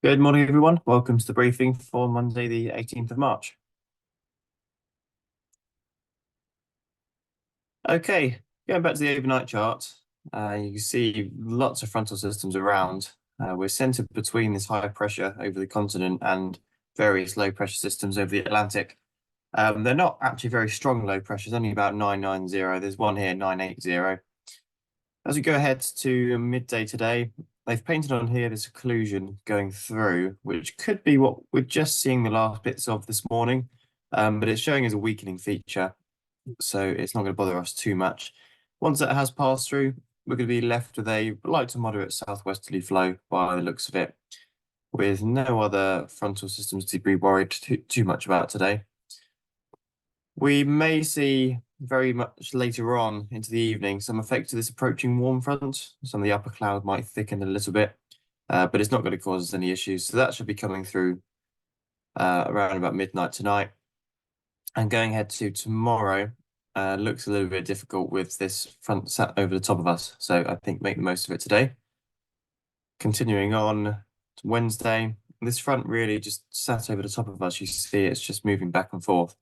Good morning, everyone. Welcome to the briefing for Monday, the 18th of March. Okay, going back to the overnight chart, you can see lots of frontal systems around. We're centered between this high pressure over the continent and various low pressure systems over the Atlantic. They're not actually very strong low pressures, only about 990. There's one here, 980. As we go ahead to midday today, they've painted on here this occlusion going through, which could be what we're just seeing the last bits of this morning, but it's showing as a weakening feature, so it's not going to bother us too much. Once that has passed through, we're going to be left with a light to moderate southwesterly flow by the looks of it, with no other frontal systems to be worried too much about today. We may see very much later on into the evening some effects of this approaching warm front. Some of the upper cloud might thicken a little bit, but it's not going to cause us any issues. So that should be coming through around about midnight tonight. And going ahead to tomorrow looks a little bit difficult with this front sat over the top of us. So I think make the most of it today. Continuing on to Wednesday, this front really just sat over the top of us. You see it's just moving back and forth.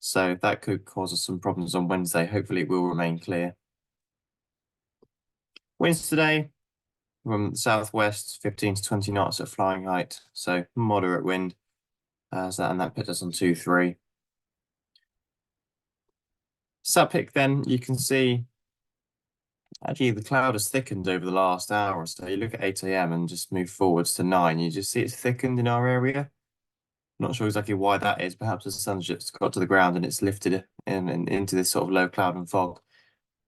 So that could cause us some problems on Wednesday. Hopefully it will remain clear. Winds today from the southwest, 15 to 20 knots at flying height. So moderate wind. And that puts us on 2-3. SAPIC then, you can see actually the cloud has thickened over the last hour or so. You look at 8 a.m. and just move forwards to 9. You just see it's thickened in our area. Not sure exactly why that is. Perhaps the sun's just got to the ground and it's lifted into this sort of low cloud and fog.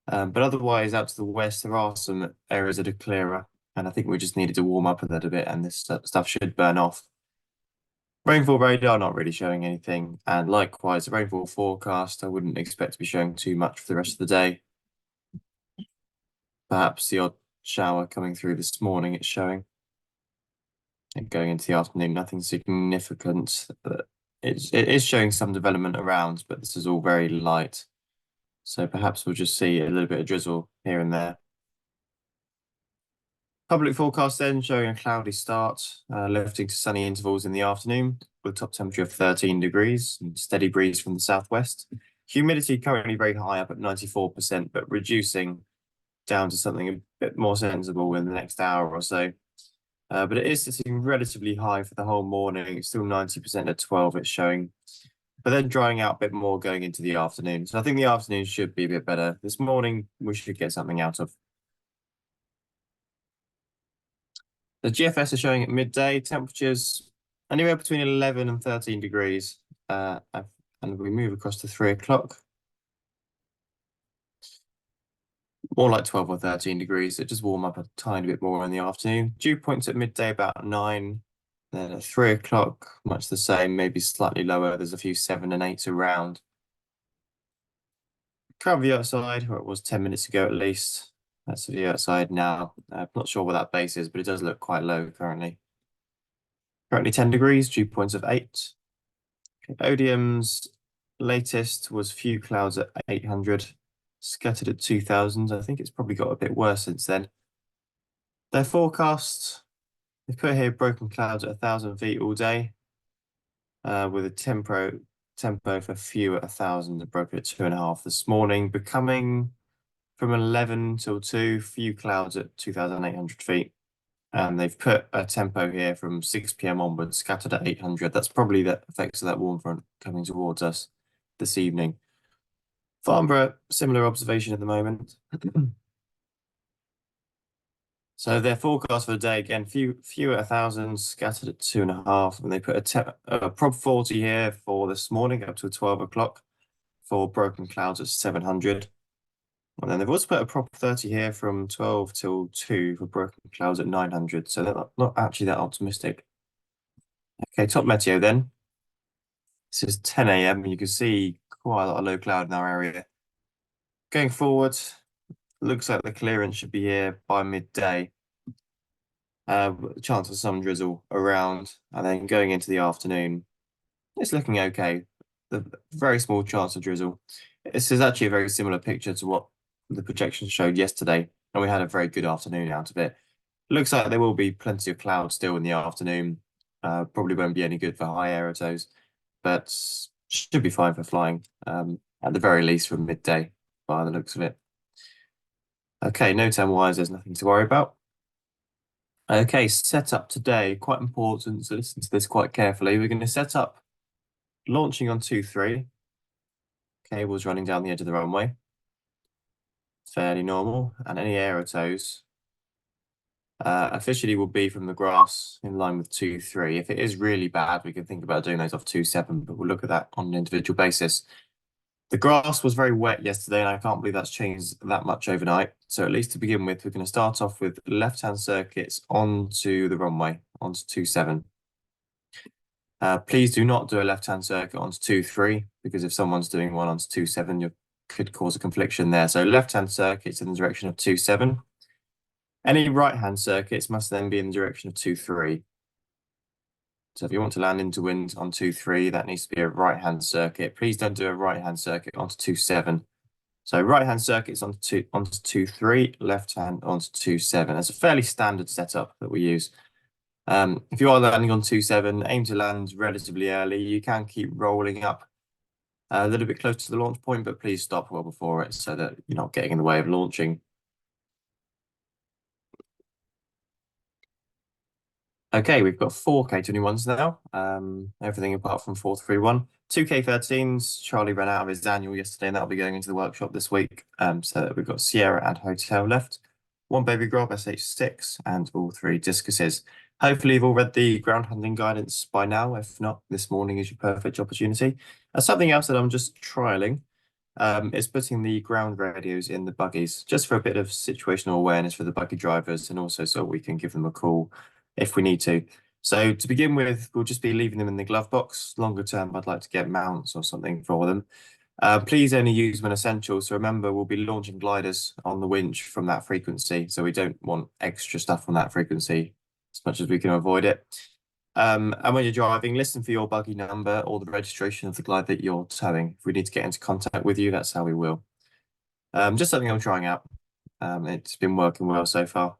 But otherwise, out to the west, there are some areas that are clearer. And I think we just needed to warm up a little bit and this stuff should burn off. Rainfall radar not really showing anything. And likewise, the rainfall forecast, I wouldn't expect to be showing too much for the rest of the day. Perhaps the odd shower coming through this morning, it's showing. And going into the afternoon, nothing significant. It is showing some development around, but this is all very light. So perhaps we'll just see a little bit of drizzle here and there. Public forecast then showing a cloudy start, lifting to sunny intervals in the afternoon with a top temperature of 13 degrees and steady breeze from the southwest. Humidity currently very high, up at 94%, but reducing down to something a bit more sensible in the next hour or so. But it is sitting relatively high for the whole morning. It's still 90% at 12, it's showing. But then drying out a bit more going into the afternoon. So I think the afternoon should be a bit better. This morning, we should get something out of. The GFS is showing at midday temperatures anywhere between 11 and 13 degrees. And we move across to 3 o'clock. More like 12 or 13 degrees. It just warm up a tiny bit more in the afternoon. Dew points at midday about 9. Then at 3 o'clock, much the same, maybe slightly lower. There's a few 7 and 8 around. Current view outside, where it was 10 minutes ago at least. That's the view outside now. I'm not sure what that base is, but it does look quite low currently. Currently 10 degrees, dew points of 8. Okay, ODM's latest was few clouds at 800, scattered at 2000. I think it's probably got a bit worse since then. Their forecast, they put here broken clouds at 1,000 feet all day, with a tempo for few at 1,000 that broke at 2.5 this morning, becoming from 11 till 2, few clouds at 2,800 feet. And they've put a tempo here from 6 p.m. onwards, scattered at 800. That's probably the effects of that warm front coming towards us this evening. Farnborough, similar observation at the moment. So their forecast for the day, again, few at 1,000, scattered at 2.5. And they put a prob 40 here for this morning up to 12 o'clock for broken clouds at 700. And then they've also put a prop 30 here from 12 till 2 for broken clouds at 900. So they're not actually that optimistic. Okay, top meteo then. This is 10 a.m. You can see quite a lot of low cloud in our area. Going forward, looks like the clearance should be here by midday. Chance of some drizzle around, and then going into the afternoon, it's looking okay. The very small chance of drizzle. This is actually a very similar picture to what the projections showed yesterday, and we had a very good afternoon out of it. Looks like there will be plenty of clouds still in the afternoon, Probably won't be any good for high aerotos, but should be fine for flying, at the very least from midday by the looks of it. Okay, no time wise, there's nothing to worry about. Okay, setup today, quite important, so listen to this quite carefully. We're going to set up launching on 2-3, cables running down the edge of the runway, fairly normal, and any aerotos officially will be from the grass in line with 2-3. If it is really bad, we can think about doing those off 2-7, but we'll look at that on an individual basis. The grass was very wet yesterday, and I can't believe that's changed that much overnight. So at least to begin with, we're going to start off with left-hand circuits onto the runway, onto 2-7. Please do not do a left-hand circuit onto 2-3, because if someone's doing one onto 2-7, you could cause a confliction there. So left-hand circuits in the direction of 2-7. Any right-hand circuits must then be in the direction of 2-3. So if you want to land into wind on 2-3, that needs to be a right-hand circuit. Please don't do a right-hand circuit onto 2-7. So right-hand circuits onto 2-3, left-hand onto 2-7. That's a fairly standard setup that we use. If you are landing on 2-7, aim to land relatively early. You can keep rolling up a little bit close to the launch point, but please stop well before it so that you're not getting in the way of launching. Okay, we've got 4 K21s now, everything apart from 431. 2 K13s, Charlie ran out of his annual yesterday, and that'll be going into the workshop this week. So we've got Sierra and Hotel left, 1 Baby Grob, SH6, and all 3 discuses. Hopefully you've all read the ground handling guidance by now. If not, this morning is your perfect opportunity. Something else that I'm just trialing is putting the ground radios in the buggies, just for a bit of situational awareness for the buggy drivers, and also so we can give them a call if we need to. So to begin with, we'll just be leaving them in the glove box. Longer term, I'd like to get mounts or something for them. Please only use when essential. So remember, we'll be launching gliders on the winch from that frequency. So we don't want extra stuff on that frequency as much as we can avoid it. And when you're driving, listen for your buggy number or the registration of the glide that you're towing. If we need to get into contact with you, that's how we will. Just something I'm trying out. It's been working well so far.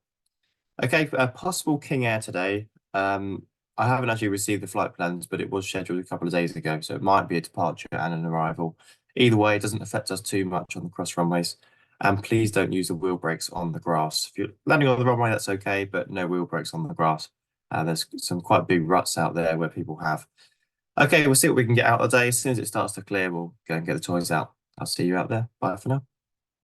Okay, possible King Air today. I haven't actually received the flight plans, but it was scheduled a couple of days ago, so it might be a departure and an arrival. Either way, it doesn't affect us too much on the cross runways. And please don't use the wheel brakes on the grass. If you're landing on the runway, that's okay, but no wheel brakes on the grass. There's some quite big ruts out there where people have. Okay, we'll see what we can get out of the day. As soon as it starts to clear, we'll go and get the toys out. I'll see you out there. Bye for now.